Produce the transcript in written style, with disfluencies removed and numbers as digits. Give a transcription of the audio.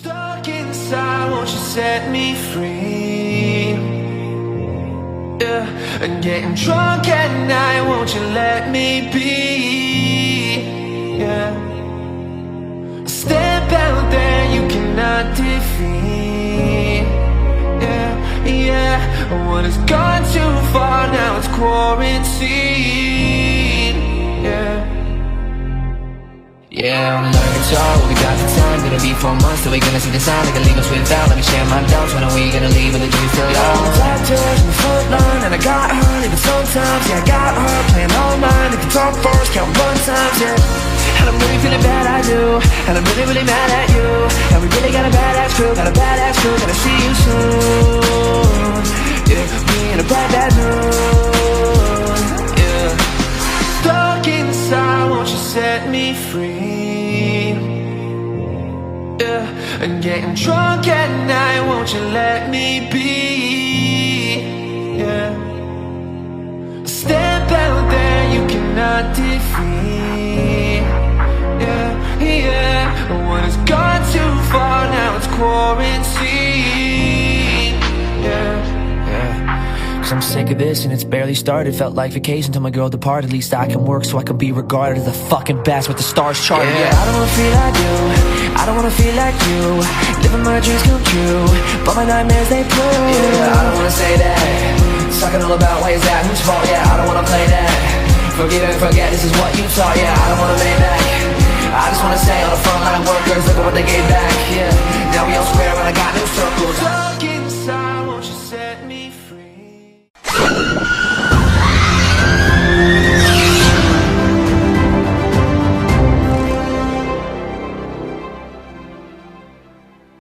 Stuck inside, won't you set me free? Yeah, and getting drunk at night, won't you let me be? Yeah, step out there, you cannot defeat. Yeah, yeah, what has gone too far, now it's quarantine. Yeah. Yeah, on another guitar, we got the time. Gonna be 4 months till we gonna see the sign. They can leave us without, let me share my doubts. When are we gonna leave with the dreams still young? On the doctors in the front line, and I got her, even sometimes. Yeah, I got her, playing all mine. If you talk first, count run times, yeah. And I'm really feeling bad, I do. And I'm really, really mad at you. And we really got a badass crew, got a badass crew. Gonna see you soon. Yeah, we in a bad, bad mood. Yeah. Stuck inside, won't you set me free? Yeah, and getting drunk at night, won't you let me be? Yeah, step out there, you cannot defeat. Yeah, yeah, what has gone too far, now it's quarantine. Yeah, yeah. I'm sick of this and it's barely started. Felt like vacation till my girl departed. At least I can work so I can be regarded as the fucking best with the stars charted. Yeah, I don't wanna feel like you, I don't wanna feel like you. Living my dreams come true, but my nightmares they prove. Yeah, I don't wanna say that. Talking all about why is that, whose fault? Yeah, I don't wanna play that. Forgive and forget, this is what you taught. Yeah, I don't wanna lay back. I just wanna say all the frontline workers, look at what they gave back.